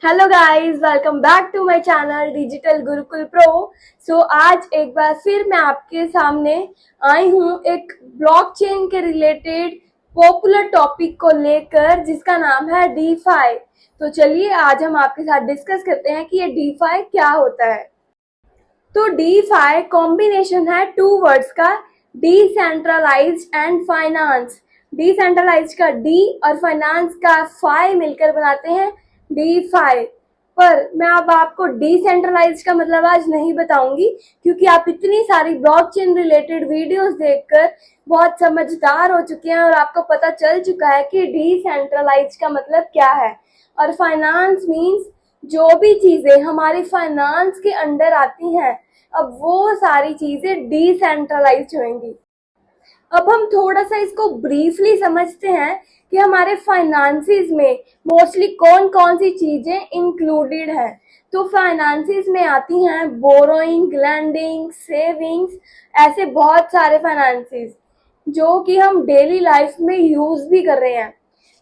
Hello guys, welcome back to my channel digital Gurukul pro. आज एक बार फिर मैं आपके सामने आई हूँ एक ब्लॉकचेन के रिलेटेड पॉपुलर टॉपिक को लेकर, जिसका नाम है डीफाई। तो चलिए आज हम आपके साथ डिस्कस करते हैं कि ये डीफाई क्या होता है। तो डीफाई कॉम्बिनेशन है टू वर्ड्स का, डिसेंट्रलाइज्ड एंड फाइनेंस। डिसेंट्रलाइज्ड का डी और फाइनेंस का फाई मिलकर बनाते हैं डीफाई। पर मैं अब आपको डिसेंट्रलाइज्ड का मतलब आज नहीं बताऊंगी, क्योंकि आप इतनी सारी ब्लॉकचेन रिलेटेड वीडियोस देखकर बहुत समझदार हो चुके हैं और आपको पता चल चुका है कि डिसेंट्रलाइज्ड का मतलब क्या है। और फाइनेंस मीन्स जो भी चीजें हमारी फाइनेंस के अंडर आती हैं, अब वो सारी चीजें डिसेंट्रलाइज्ड होंगी। अब हम थोड़ा सा इसको ब्रीफली समझते हैं कि हमारे फाइनेंसिस में मोस्टली कौन कौन सी चीजें इंक्लूडेड है। तो फाइनेंसिस में आती हैं बोरोइंग, लेंडिंग, सेविंग्स, ऐसे बहुत सारे फाइनेंसिस जो कि हम डेली लाइफ में यूज भी कर रहे हैं।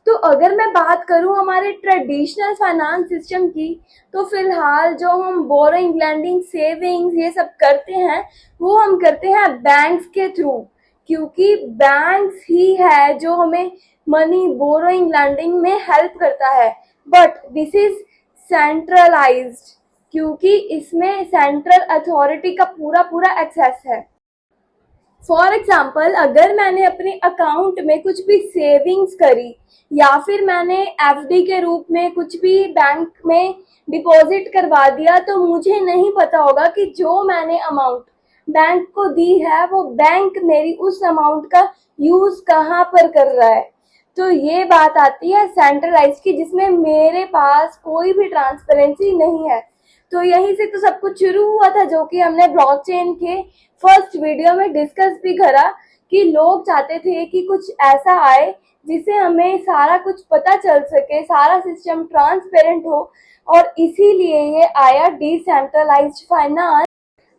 तो अगर मैं बात करूं हमारे ट्रेडिशनल फाइनेंस सिस्टम की, तो फिलहाल जो हम बोरोइंग, लेंडिंग, सेविंग्स ये सब करते हैं वो हम करते हैं बैंक्स के थ्रू, क्योंकि बैंक्स ही है जो हमें मनी बोरोइंग, लैंडिंग में हेल्प करता है। बट दिस इज सेंट्रलाइज्ड, क्योंकि इसमें सेंट्रल अथॉरिटी का पूरा पूरा एक्सेस है। फॉर एग्जाम्पल, अगर मैंने अपने अकाउंट में कुछ भी सेविंग्स करी या फिर मैंने एफडी के रूप में कुछ भी बैंक में डिपॉजिट करवा दिया, तो मुझे नहीं पता होगा कि जो मैंने अमाउंट बैंक को दी है वो बैंक मेरी उस अमाउंट का यूज कहाँ पर कर रहा है। तो ये बात आती है सेंट्रलाइज की, जिसमें मेरे पास कोई भी ट्रांसपेरेंसी नहीं है। तो यहीं से तो सब कुछ शुरू हुआ था, जो कि हमने ब्लॉकचेन के फर्स्ट वीडियो में डिस्कस भी करा कि लोग चाहते थे कि कुछ ऐसा आए जिससे हमें सारा कुछ पता चल सके, सारा सिस्टम ट्रांसपेरेंट हो, और इसीलिए ये आया डिसेंट्रलाइज्ड फाइनेंस।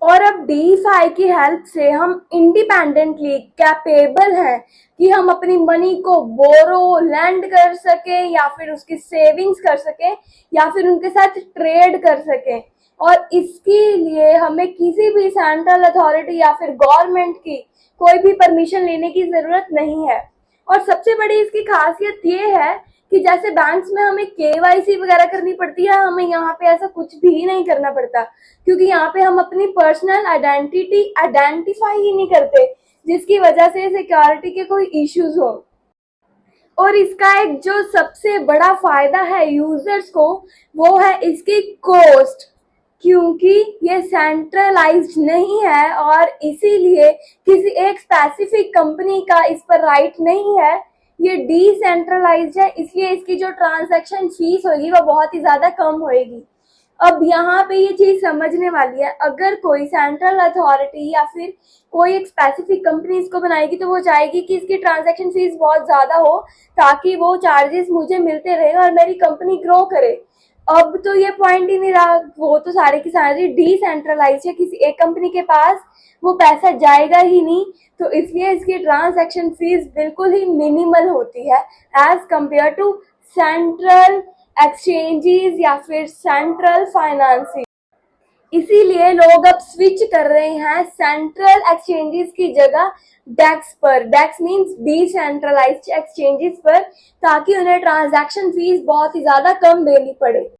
और अब डीफाई की हेल्प से हम इंडिपेंडेंटली कैपेबल हैं कि हम अपनी मनी को बोरो, लैंड कर सके, या फिर उसकी सेविंग्स कर सके, या फिर उनके साथ ट्रेड कर सके। और इसके लिए हमें किसी भी सेंट्रल अथॉरिटी या फिर गवर्नमेंट की कोई भी परमिशन लेने की जरूरत नहीं है। और सबसे बड़ी इसकी खासियत ये है कि जैसे बैंक्स में हमें केवाईसी वगैरह करनी पड़ती है, हमें यहाँ पे ऐसा कुछ भी नहीं करना पड़ता, क्योंकि यहाँ पे हम अपनी पर्सनल आइडेंटिटी आइडेंटिफाई ही नहीं करते, जिसकी वजह से सिक्योरिटी के कोई इश्यूज हो। और इसका एक जो सबसे बड़ा फायदा है यूजर्स को, वो है इसकी कॉस्ट, क्योंकि ये सेंट्रलाइज्ड नहीं है और इसीलिए किसी एक स्पेसिफिक कंपनी का इस पर राइट नहीं है। ये डिसेंट्रलाइज्ड है, इसलिए इसकी जो ट्रांजैक्शन फीस होगी वो बहुत ही ज्यादा कम होगी। अब यहाँ पे ये चीज समझने वाली है, अगर कोई सेंट्रल अथॉरिटी या फिर कोई एक स्पेसिफिक कंपनी इसको बनाएगी, तो वो चाहेगी कि इसकी ट्रांजैक्शन फीस बहुत ज्यादा हो, ताकि वो चार्जेस मुझे मिलते रहे और मेरी कंपनी ग्रो करे। अब तो ये पॉइंट ही नहीं रहा, वो तो सारी की सारी डिसेंट्रलाइज है, किसी एक कंपनी के पास वो पैसा जाएगा ही नहीं। तो इसलिए इसकी ट्रांजैक्शन फीस बिल्कुल ही मिनिमल होती है as compare to central exchanges या फिर सेंट्रल फाइनेंसिंग। इसीलिए लोग अब स्विच कर रहे हैं सेंट्रल एक्सचेंजेस की जगह डेक्स पर। डेक्स मींस डिसेंट्रलाइज्ड एक्सचेंजेस पर, ताकि उन्हें ट्रांजैक्शन फीस बहुत ही ज्यादा कम देनी पड़े।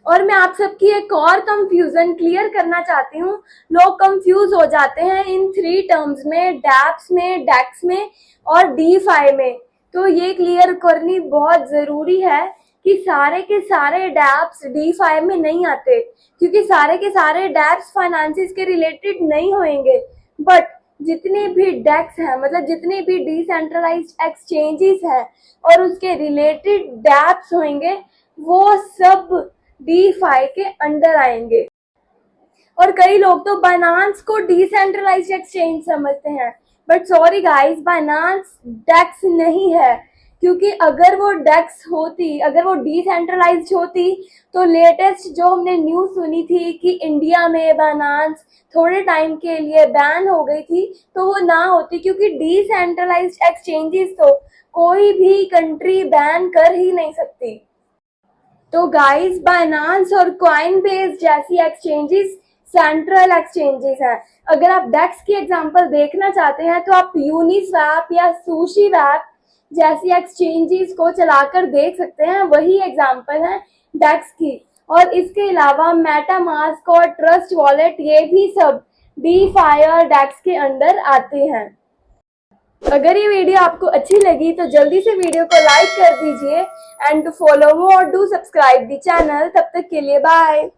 और मैं आप सबकी एक और कंफ्यूजन क्लियर करना चाहती हूँ। लोग कंफ्यूज हो जाते हैं इन 3 टर्म्स में, डैप्स में, डेक्स में और डीफाई में। तो ये क्लियर करनी बहुत जरूरी है कि सारे के सारे डैप्स डीफाई में नहीं आते, क्योंकि सारे के सारे डैप्स फाइनेंसिस के रिलेटेड नहीं होंगे। बट जितने भी डेक्स हैं, मतलब जितने भी डिसेंट्रलाइज्ड एक्सचेंजेस हैं और उसके रिलेटेड डैप्स होंगे, वो सब डीफाई के अंडर आएंगे। और कई लोग तो बाइनांस को डिसेंट्रलाइज्ड एक्सचेंज समझते हैं, बट सॉरी गाइस, बाइनांस डेक्स नहीं है। क्योंकि अगर वो डेक्स होती, अगर वो डिसेंट्रलाइज्ड होती, तो लेटेस्ट जो हमने न्यूज सुनी थी कि इंडिया में बाइनांस थोड़े टाइम के लिए बैन हो गई थी, तो वो ना होती, क्योंकि डिसेंट्रलाइज्ड एक्सचेंजेस तो कोई भी कंट्री बैन कर ही नहीं सकती। तो गाइस बाइनांस और कॉइनबेस जैसी एक्सचेंजेस सेंट्रल एक्सचेंजेस हैं। अगर आप डेक्स की एग्जांपल देखना चाहते हैं तो आप यूनिस्वैप या सुशीवैप जैसी एक्सचेंजेस को चलाकर देख सकते हैं, वही एग्जांपल है डेक्स की। और इसके अलावा मेटामास्क और ट्रस्ट वॉलेट, ये भी सब डीफाई और डेक्स के अंडर आते हैं। अगर ये वीडियो आपको अच्छी लगी तो जल्दी से वीडियो को लाइक कर दीजिए and to follow more do subscribe the channel. तब तक के लिए बाय।